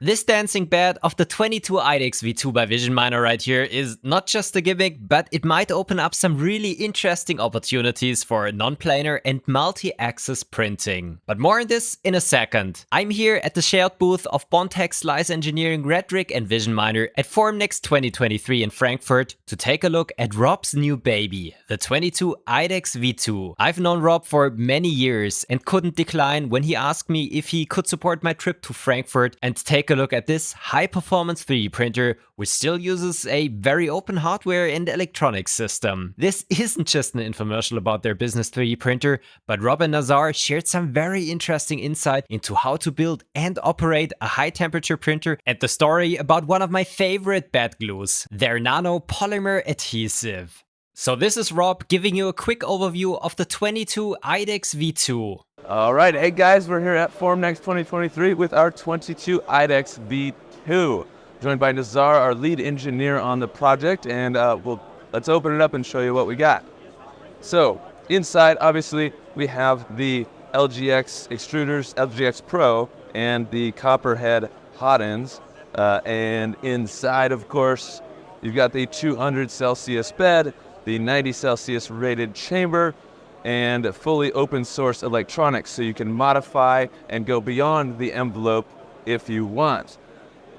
This dancing bed of the 22 IDEX V2 by Vision Miner right here is not just a gimmick, but it might open up some really interesting opportunities for non-planar and multi-axis printing. But more on this in a second. I'm here at the shared booth of Bondtech Slice Engineering, Redrick and Vision Miner at Formnext 2023 in Frankfurt to take a look at Rob's new baby, the 22 IDEX V2. I've known Rob for many years and couldn't decline when he asked me if he could support my trip to Frankfurt and take a look at this high-performance 3D printer, which still uses a very open hardware and electronics system. This isn't just an infomercial about their business 3D printer, but Rob and Nazar shared some very interesting insight into how to build and operate a high-temperature printer and the story about one of my favorite bed glues, their Nano Polymer Adhesive. So this is Rob giving you a quick overview of the 22 IDEX V2. All right, hey guys, we're here at Formnext 2023 with our 22 IDEX V2. Joined by Nazar, our lead engineer on the project, and let's open it up and show you what we got. So inside, obviously, we have the LGX extruders, LGX Pro, and the copperhead hot ends. And inside, of course, you've got the 200 Celsius bed, the 90 Celsius rated chamber, and fully open source electronics, so you can modify and go beyond the envelope if you want.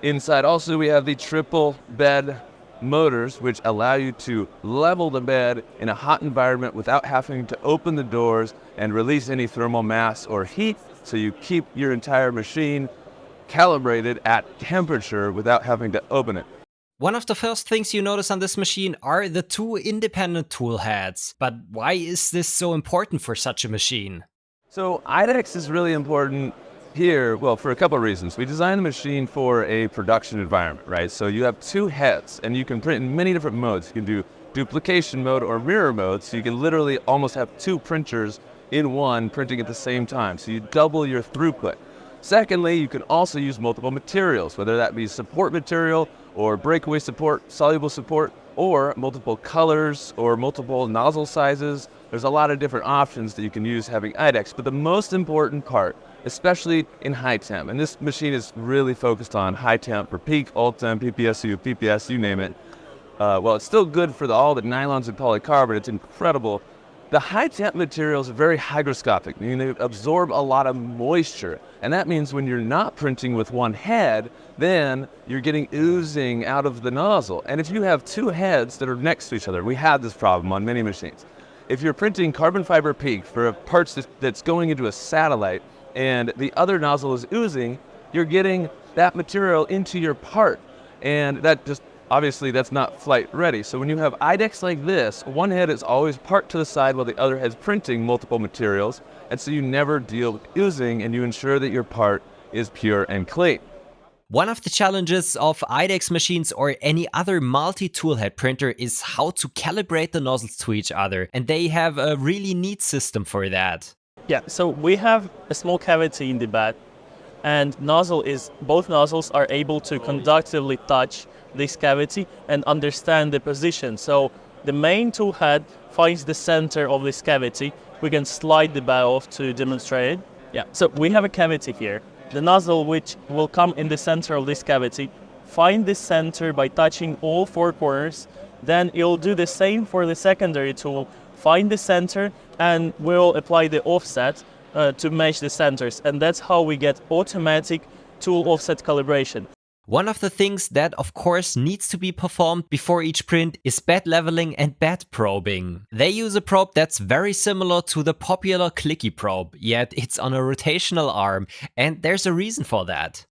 Inside also we have the triple bed motors, which allow you to level the bed in a hot environment without having to open the doors and release any thermal mass or heat, so you keep your entire machine calibrated at temperature without having to open it. One of the first things you notice on this machine are the two independent tool heads. But why is this so important for such a machine? So IDEX is really important here, well, for a couple of reasons. We designed the machine for a production environment, right? So you have two heads, and you can print in many different modes. You can do duplication mode or mirror mode, so you can literally almost have two printers in one printing at the same time. So you double your throughput. Secondly, you can also use multiple materials, whether that be support material or breakaway support, soluble support, or multiple colors or multiple nozzle sizes. There's a lot of different options that you can use having IDEX, but the most important part, especially in high temp, and this machine is really focused on high temp for peak, alt-temp, PPSU, PPS, you name it. Well, it's still good for all the nylons and polycarbonate. It's incredible. The high temp materials are very hygroscopic, meaning they absorb a lot of moisture. And that means when you're not printing with one head, then you're getting oozing out of the nozzle. And if you have two heads that are next to each other, we have this problem on many machines. If you're printing carbon fiber peak for parts that's going into a satellite and the other nozzle is oozing, you're getting that material into your part. And that just, obviously that's not flight ready. So when you have IDEX like this, one head is always parked to the side while the other head's printing multiple materials. And so you never deal with oozing, and you ensure that your part is pure and clean. One of the challenges of IDEX machines or any other multi-tool head printer is how to calibrate the nozzles to each other. And they have a really neat system for that. Yeah, so we have a small cavity in the bed, and both nozzles are able to conductively touch this cavity and understand the position. So the main tool head finds the center of this cavity. We can slide the bed off to demonstrate it. Yeah, so we have a cavity here. The nozzle, which will come in the center of this cavity, find the center by touching all four corners. Then it'll do the same for the secondary tool, find the center, and we'll apply the offset to match the centers. And that's how we get automatic tool offset calibration. One of the things that of course needs to be performed before each print is bed leveling and bed probing. They use a probe that's very similar to the popular clicky probe, yet it's on a rotational arm, and there's a reason for that.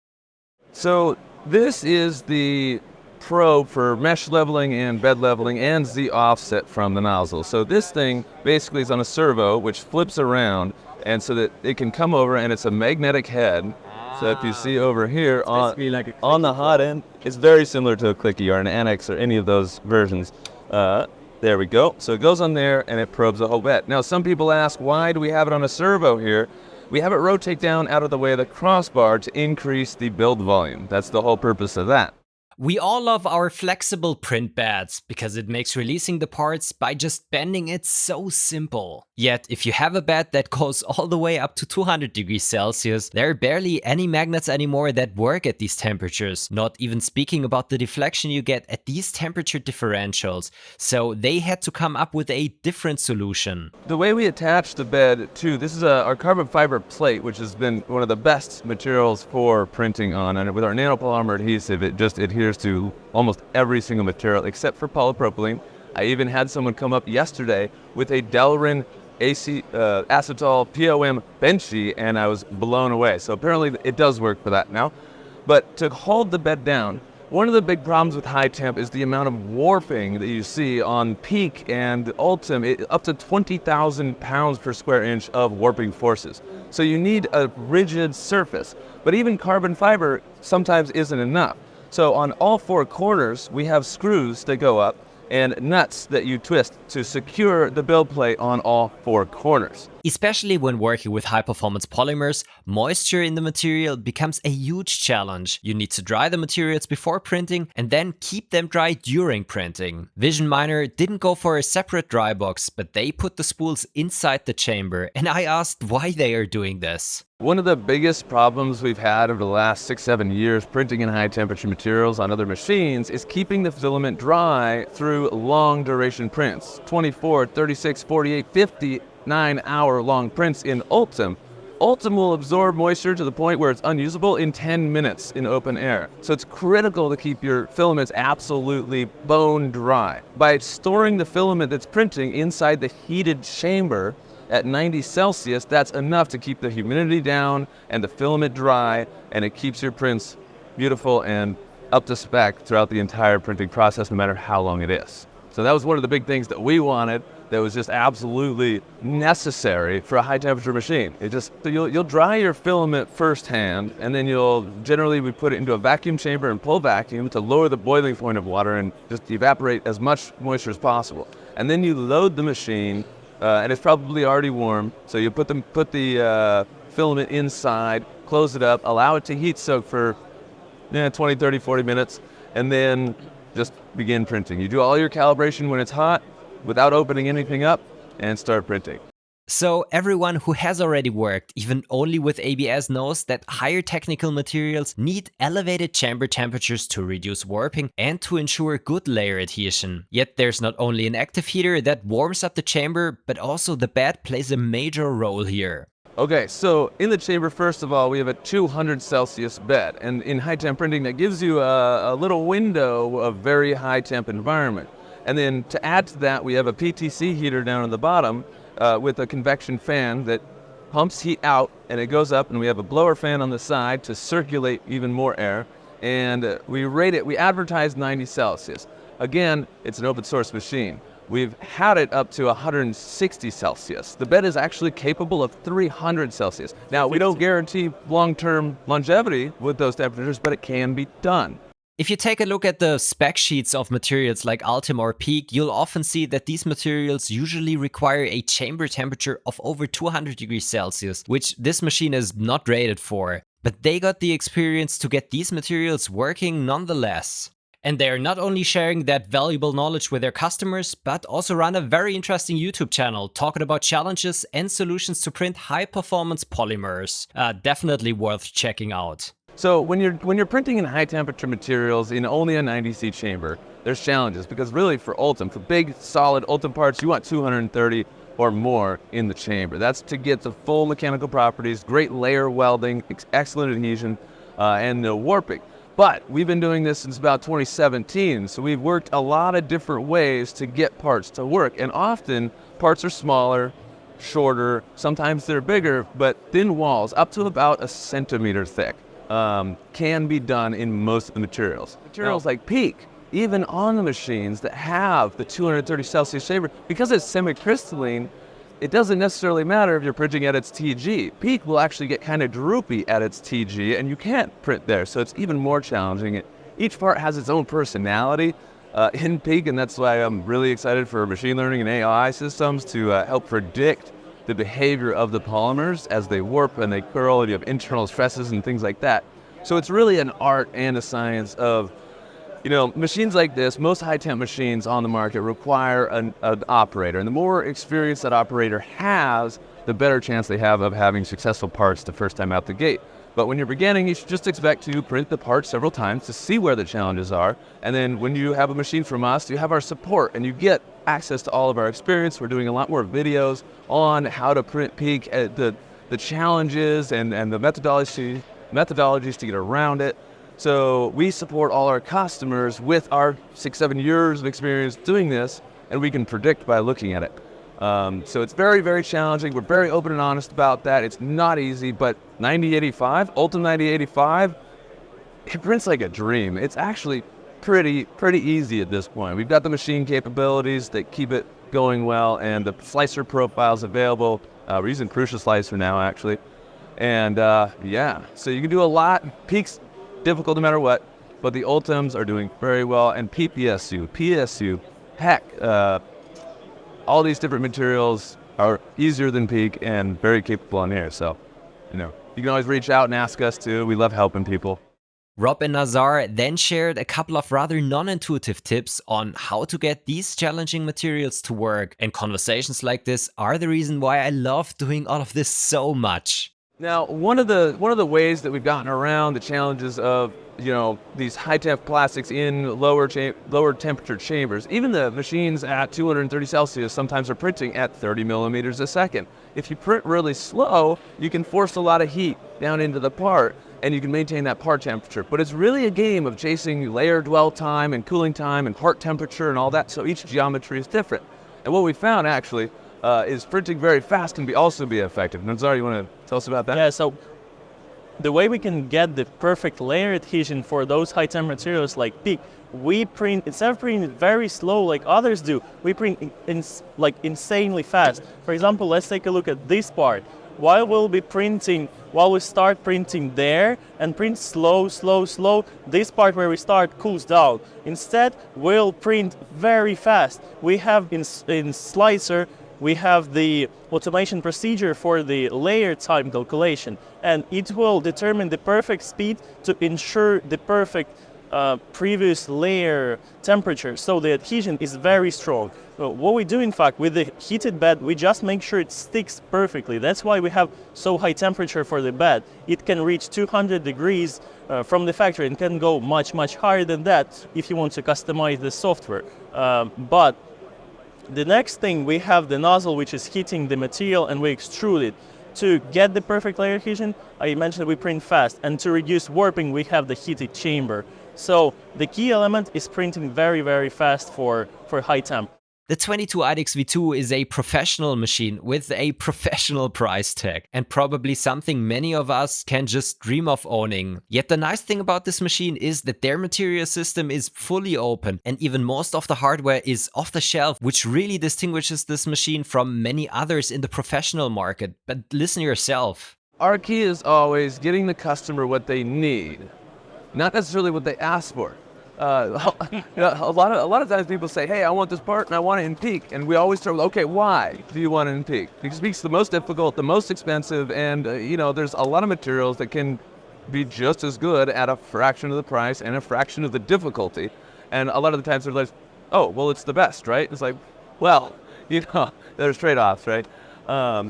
So this is the probe for mesh leveling and bed leveling and Z offset from the nozzle. So this thing basically is on a servo which flips around, and so that it can come over, and it's a magnetic head. So if you see over here on the hot end, it's very similar to a clicky or an annex or any of those versions. There we go. So it goes on there and it probes the whole bed. Now some people ask, why do we have it on a servo here? We have it rotate down out of the way of the crossbar to increase the build volume. That's the whole purpose of that. We all love our flexible print beds because it makes releasing the parts by just bending it so simple. Yet, if you have a bed that goes all the way up to 200 degrees Celsius, there are barely any magnets anymore that work at these temperatures, not even speaking about the deflection you get at these temperature differentials. So they had to come up with a different solution. The way we attach the bed to, this is our carbon fiber plate, which has been one of the best materials for printing on, and with our Nano Polymer Adhesive, it just adheres to almost every single material except for polypropylene. I even had someone come up yesterday with a Delrin acetal POM benchy, and I was blown away. So apparently it does work for that now. But to hold the bed down, one of the big problems with high temp is the amount of warping that you see on Peak and Ultem, up to 20,000 pounds per square inch of warping forces. So you need a rigid surface, but even carbon fiber sometimes isn't enough. So on all four corners, we have screws that go up and nuts that you twist to secure the build plate on all four corners. Especially when working with high-performance polymers, moisture in the material becomes a huge challenge. You need to dry the materials before printing and then keep them dry during printing. Vision Miner didn't go for a separate dry box, but they put the spools inside the chamber, and I asked why they are doing this. One of the biggest problems we've had over the last 6-7 years printing in high temperature materials on other machines is keeping the filament dry through long duration prints. 24, 36, 48, 59-hour long prints in Ultem. Ultem will absorb moisture to the point where it's unusable in 10 minutes in open air. So it's critical to keep your filaments absolutely bone dry. By storing the filament that's printing inside the heated chamber at 90 Celsius, that's enough to keep the humidity down and the filament dry, and it keeps your prints beautiful and up to spec throughout the entire printing process, no matter how long it is. So that was one of the big things that we wanted that was just absolutely necessary for a high temperature machine. You'll dry your filament firsthand, and then we put it into a vacuum chamber and pull vacuum to lower the boiling point of water and just evaporate as much moisture as possible. And then you load the machine, and it's probably already warm, so you put the filament inside, close it up, allow it to heat soak for 20, 30, 40 minutes, and then just begin printing. You do all your calibration when it's hot, without opening anything up, and start printing. So everyone who has already worked, even only with ABS, knows that higher technical materials need elevated chamber temperatures to reduce warping and to ensure good layer adhesion. Yet there's not only an active heater that warms up the chamber, but also the bed plays a major role here. Okay, so in the chamber, first of all, we have a 200 Celsius bed, and in high temp printing, that gives you a little window of very high temp environment. And then to add to that, we have a PTC heater down at the bottom with a convection fan that pumps heat out, and it goes up, and we have a blower fan on the side to circulate even more air. And we rate it, we advertise 90 Celsius. Again, it's an open source machine. We've had it up to 160 Celsius. The bed is actually capable of 300 Celsius. Now, we don't guarantee long-term longevity with those temperatures, but it can be done. If you take a look at the spec sheets of materials like Ultem or Peak, you'll often see that these materials usually require a chamber temperature of over 200 degrees Celsius, which this machine is not rated for. But they got the experience to get these materials working nonetheless. And they're not only sharing that valuable knowledge with their customers, but also run a very interesting YouTube channel talking about challenges and solutions to print high-performance polymers. Definitely worth checking out. So when you're printing in high temperature materials in only a 90C chamber, there's challenges because really for Ultem, for big solid Ultem parts, you want 230 or more in the chamber. That's to get the full mechanical properties, great layer welding, excellent adhesion, and no warping. But we've been doing this since about 2017, so we've worked a lot of different ways to get parts to work. And often parts are smaller, shorter, sometimes they're bigger, but thin walls up to about a centimeter thick. Can be done in most of the materials. Materials like Peak, even on the machines that have the 230 Celsius chamber, because it's semi-crystalline, it doesn't necessarily matter if you're printing at its TG. Peak will actually get kind of droopy at its TG, and you can't print there, so it's even more challenging. Each part has its own personality in Peak, and that's why I'm really excited for machine learning and AI systems to help predict the behavior of the polymers as they warp and they curl, and you have internal stresses and things like that. So it's really an art and a science of Machines like this, most high-temp machines on the market require an operator. And the more experience that operator has, the better chance they have of having successful parts the first time out the gate. But when you're beginning, you should just expect to print the parts several times to see where the challenges are. And then when you have a machine from us, you have our support and you get access to all of our experience. We're doing a lot more videos on how to print PEEK, the challenges and the methodologies to get around it. So we support all our customers with our 6-7 years of experience doing this, and we can predict by looking at it. So it's very, very challenging. We're very open and honest about that. It's not easy, but 9085, Ultim 9085, it prints like a dream. It's actually pretty easy at this point. We've got the machine capabilities that keep it going well, and the slicer profiles available. We're using Crucial Slicer now, actually. And yeah, so you can do a lot. PEEK's difficult no matter what, but the Ultims are doing very well. And PSU, heck, all these different materials are easier than PEEK and very capable on air. So, you can always reach out and ask us too. We love helping people. Rob and Nazar then shared a couple of rather non-intuitive tips on how to get these challenging materials to work. And conversations like this are the reason why I love doing all of this so much. Now, one of the ways that we've gotten around the challenges of these high-temp plastics in lower temperature chambers, even the machines at 230 Celsius sometimes are printing at 30 millimeters a second. If you print really slow, you can force a lot of heat down into the part, and you can maintain that part temperature. But it's really a game of chasing layer dwell time and cooling time and part temperature and all that. So each geometry is different. And what we found actually is printing very fast can also be effective. Nazar, you want to tell us about that? Yeah, so the way we can get the perfect layer adhesion for those high-temp materials like PEEK, we print, instead of printing very slow like others do, we print insanely fast. For example, let's take a look at this part. While we start printing there and print slow, this part where we start cools down. Instead, we'll print very fast. We have in Slicer, we have the automation procedure for the layer time calculation, and it will determine the perfect speed to ensure the perfect previous layer temperature, so the adhesion is very strong. So what we do in fact with the heated bed, we just make sure it sticks perfectly. That's why we have so high temperature for the bed. It can reach 200 degrees from the factory and can go much higher than that if you want to customize the software. But the next thing, we have the nozzle which is heating the material and we extrude it. To get the perfect layer adhesion, I mentioned we print fast, and to reduce warping we have the heated chamber. So the key element is printing very fast for high temp. The 22 IDEX V2 is a professional machine with a professional price tag, and probably something many of us can just dream of owning. Yet the nice thing about this machine is that their material system is fully open, and even most of the hardware is off the shelf, which really distinguishes this machine from many others in the professional market. But listen yourself. Our key is always getting the customer what they need, not necessarily what they ask for. A lot of times people say, hey, I want this part and I want it in PEEK. And we always start with, okay, why do you want it in PEEK? Because PEEK's the most difficult, the most expensive, and there's a lot of materials that can be just as good at a fraction of the price and a fraction of the difficulty. And a lot of the times they're like, oh, well, it's the best, right? It's like, well, there's trade-offs, right?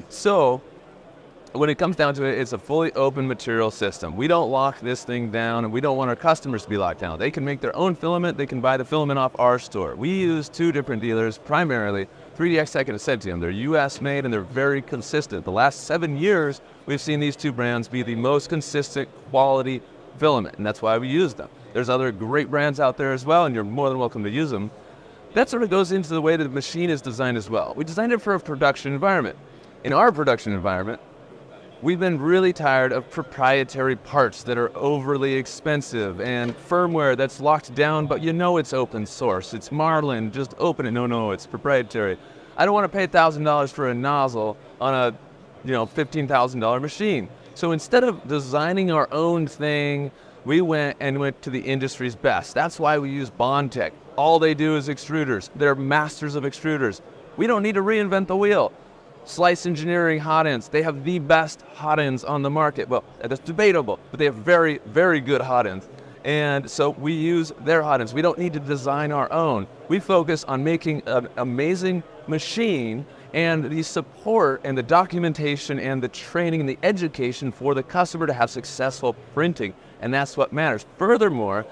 So when it comes down to it, it's a fully open material system. We don't lock this thing down, and we don't want our customers to be locked down. They can make their own filament. They can buy the filament off our store. We use two different dealers, primarily 3DX Tech and Ascentium. They're US made and they're very consistent. The last 7 years, we've seen these two brands be the most consistent quality filament, and that's why we use them. There's other great brands out there as well, and you're more than welcome to use them. That sort of goes into the way that the machine is designed as well. We designed it for a production environment. In our production environment, we've been really tired of proprietary parts that are overly expensive and firmware that's locked down, but it's open source. It's Marlin, just open it. No, it's proprietary. I don't want to pay $1,000 for a nozzle on a $15,000 machine. So instead of designing our own thing, we went to the industry's best. That's why we use Bondtech. All they do is extruders. They're masters of extruders. We don't need to reinvent the wheel. Slice Engineering hot ends. They have the best hot ends on the market. Well, that's debatable, but they have very, very good hot ends. And so we use their hot ends. We don't need to design our own. We focus on making an amazing machine and the support and the documentation and the training and the education for the customer to have successful printing. And that's what matters. Furthermore,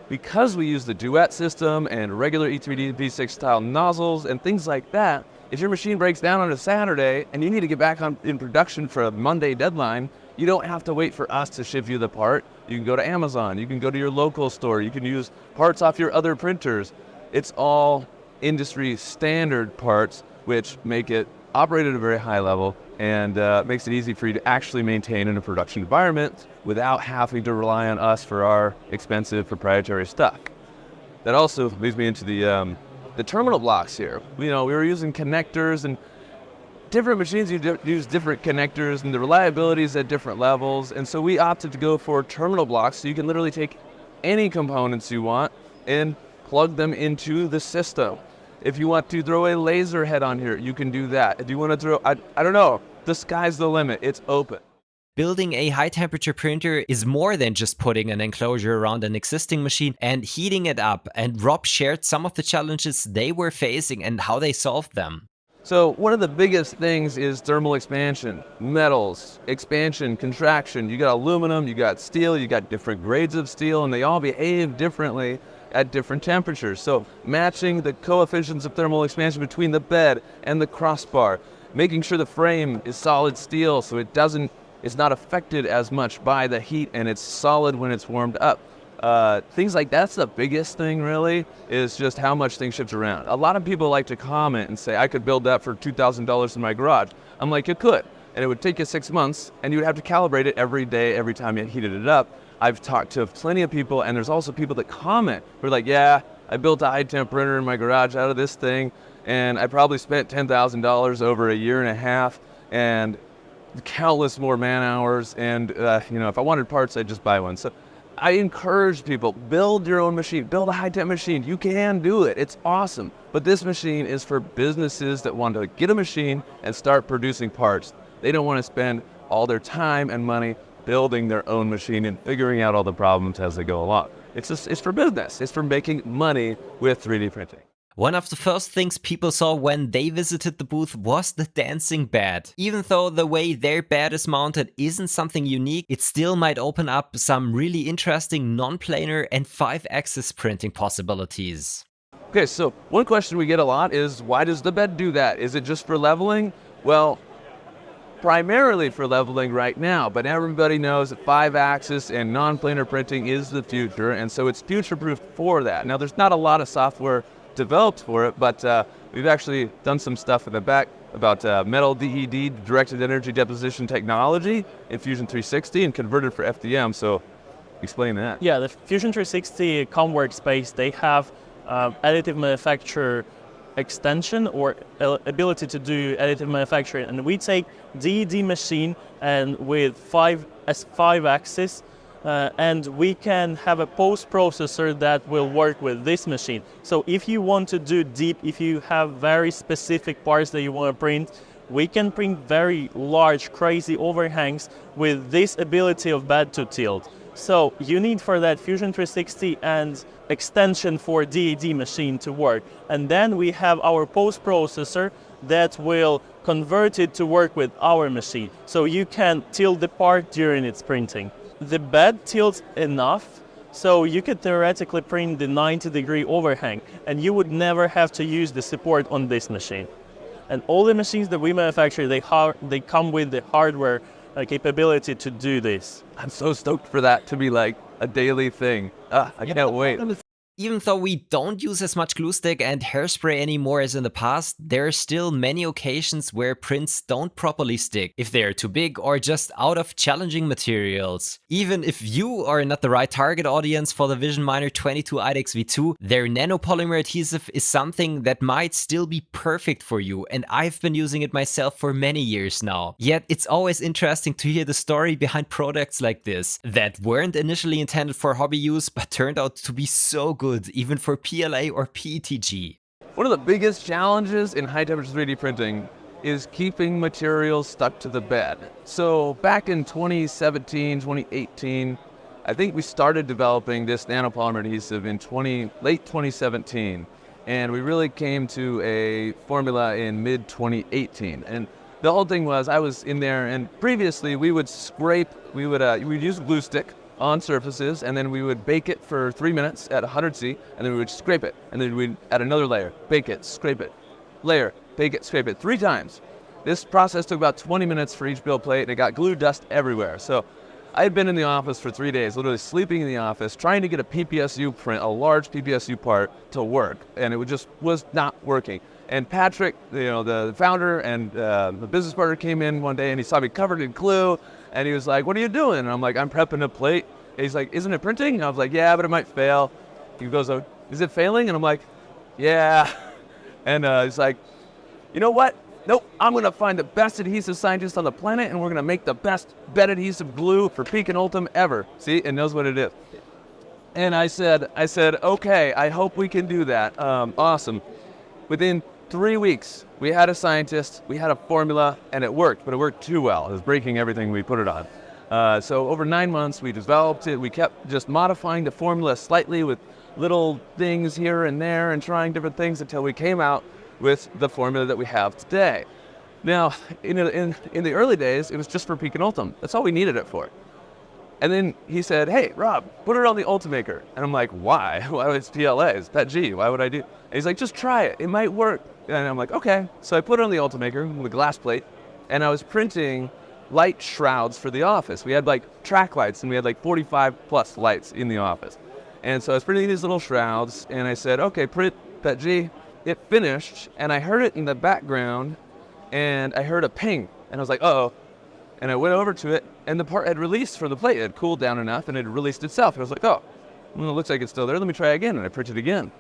because we use the duet system and regular E3D V6 style nozzles and things like that, if your machine breaks down on a Saturday and you need to get back in production for a Monday deadline, you don't have to wait for us to ship you the part. You can go to Amazon, you can go to your local store, you can use parts off your other printers. It's all industry standard parts, which make it operate at a very high level and makes it easy for you to actually maintain in a production environment without having to rely on us for our expensive proprietary stuff. That also leads me into the terminal blocks here. We were using connectors, and different machines use different connectors, and the reliability is at different levels. And so we opted to go for terminal blocks, so you can literally take any components you want and plug them into the system. If you want to throw a laser head on here, you can do that. If you want to throw, I don't know, the sky's the limit. It's open. Building a high-temperature printer is more than just putting an enclosure around an existing machine and heating it up. And Rob shared some of the challenges they were facing and how they solved them. So one of the biggest things is thermal expansion, metals, expansion, contraction. You got aluminum, you got steel, you got different grades of steel, and they all behave differently at different temperatures. So matching the coefficients of thermal expansion between the bed and the crossbar, making sure the frame is solid steel so it's not affected as much by the heat and it's solid when it's warmed up. Things like that's the biggest thing really, is just how much things shift around. A lot of people like to comment and say, I could build that for $2,000 in my garage. I'm like, you could, and it would take you 6 months and you would have to calibrate it every day, every time you heated it up. I've talked to plenty of people, and there's also people that comment who are like, yeah, I built a high-temp printer in my garage out of this thing, and I probably spent $10,000 over a year and a half, and countless more man hours, and if I wanted parts, I'd just buy one. So I encourage people, build your own machine, build a high-temp machine. You can do it, it's awesome. But this machine is for businesses that want to get a machine and start producing parts. They don't want to spend all their time and money building their own machine and figuring out all the problems as they go along. It's for business. It's for making money with 3D printing. One of the first things people saw when they visited the booth was the dancing bed. Even though the way their bed is mounted isn't something unique, it still might open up some really interesting non-planar and 5-axis printing possibilities. Okay, so one question we get a lot is, why does the bed do that? Is it just for leveling? Well, primarily for leveling right now, but everybody knows that 5-axis and non-planar printing is the future, and so it's future-proof for that. Now, there's not a lot of software developed for it, but we've actually done some stuff in the back about metal DED, directed energy deposition technology, in Fusion 360 and converted for FDM, so explain that. Yeah, the Fusion 360 COM workspace, they have additive manufacture extension or ability to do additive manufacturing, and we take DED machine and with 5-axis and we can have a post processor that will work with this machine. So if you want to do deep, if you have very specific parts that you want to print, we can print very large crazy overhangs with this ability of bed to tilt. So you need for that Fusion 360 and extension for DED machine to work. And then we have our post processor that will convert it to work with our machine. So you can tilt the part during its printing. The bed tilts enough so you could theoretically print the 90-degree overhang, and you would never have to use the support on this machine. And all the machines that we manufacture, they come with the hardware capability to do this. I'm so stoked for that to be like a daily thing. I can't wait. Even though we don't use as much glue stick and hairspray anymore as in the past, there are still many occasions where prints don't properly stick, if they are too big or just out of challenging materials. Even if you are not the right target audience for the Vision Miner 22 IDEX V2, their Nano Polymer Adhesive is something that might still be perfect for you, and I've been using it myself for many years now. Yet it's always interesting to hear the story behind products like this, that weren't initially intended for hobby use but turned out to be so good, even for PLA or PETG. One of the biggest challenges in high-temperature 3D printing is keeping materials stuck to the bed. So back in 2017, 2018, I think we started developing this Nano Polymer Adhesive in late 2017, and we really came to a formula in mid 2018. And the whole thing was, I was in there, and previously we would we'd use a glue stick on surfaces, and then we would bake it for 3 minutes at 100°C, and then we would scrape it, and then we'd add another layer, bake it, scrape it, layer, bake it, scrape it, 3 times. This process took about 20 minutes for each build plate, and it got glue dust everywhere. So I had been in the office for 3 days, literally sleeping in the office, trying to get a PPSU print, a large PPSU part, to work, and it just was not working. And Patrick, the founder and the business partner, came in one day and he saw me covered in glue, and he was like, "What are you doing?" And I'm like, "I'm prepping a plate." And he's like, "Isn't it printing?" And I was like, "Yeah, but it might fail." He goes, "Oh, is it failing?" And I'm like, "Yeah." And he's like, "You know what? Nope, I'm gonna find the best adhesive scientist on the planet, and we're gonna make the best bed adhesive glue for Peak and Ultim ever." See, it knows what it is. And I said, "Okay, I hope we can do that." Awesome. Within 3 weeks, we had a scientist, we had a formula, and it worked, but it worked too well. It was breaking everything we put it on. So over 9 months, we developed it. We kept just modifying the formula slightly with little things here and there and trying different things until we came out with the formula that we have today. Now, in the early days, it was just for Peak and Ultim. That's all we needed it for. And then he said, "Hey, Rob, put it on the Ultimaker." And I'm like, "Why? Why would it's PLA? It's PETG. Why would I do?" And he's like, "Just try it. It might work." And I'm like, "Okay." So I put it on the Ultimaker with a glass plate, and I was printing light shrouds for the office. We had like track lights, and we had like 45 plus lights in the office. And so I was printing these little shrouds, and I said, "Okay, print PETG." It finished, and I heard it in the background, and I heard a ping, and I was like, "Uh-oh." And I went over to it, and the part had released from the plate. It had cooled down enough, and it had released itself. And I was like, "Oh, well, it looks like it's still there. Let me try again." And I printed again.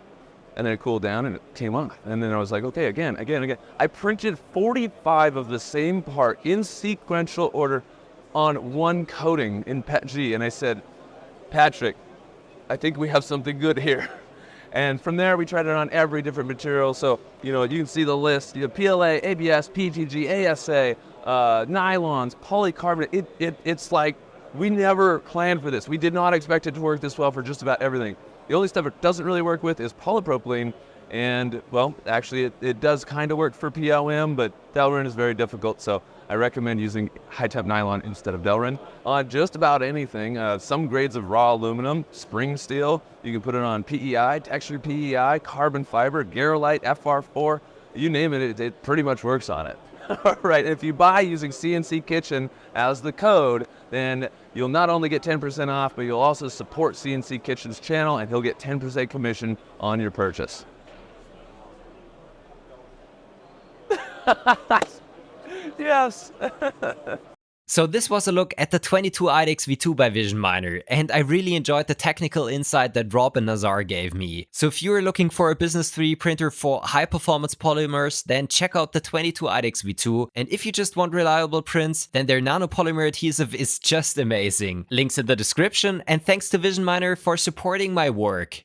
And then it cooled down, and it came off. And then I was like, "Okay, again." I printed 45 of the same part in sequential order on one coating in PETG. And I said, "Patrick, I think we have something good here." And from there, we tried it on every different material. So, you can see the list. You have PLA, ABS, PTG, ASA, nylons, polycarbonate. It's like we never planned for this. We did not expect it to work this well for just about everything. The only stuff it doesn't really work with is polypropylene. And, well, actually, it does kind of work for PLM, but Delrin is very difficult. So I recommend using high-temp nylon instead of Delrin on just about anything. Some grades of raw aluminum, spring steel. You can put it on PEI, textured PEI, carbon fiber, Garolite, FR4. You name it, it pretty much works on it. All right, if you buy using CNC Kitchen as the code, then you'll not only get 10% off, but you'll also support CNC Kitchen's channel, and he'll get 10% commission on your purchase. Yes. So this was a look at the 22 IDEX V2 by Vision Miner, and I really enjoyed the technical insight that Rob and Nazar gave me. So if you're looking for a business 3D printer for high performance polymers, then check out the 22 IDEX V2, and if you just want reliable prints, then their Nano Polymer Adhesive is just amazing. Links in the description, and thanks to Vision Miner for supporting my work.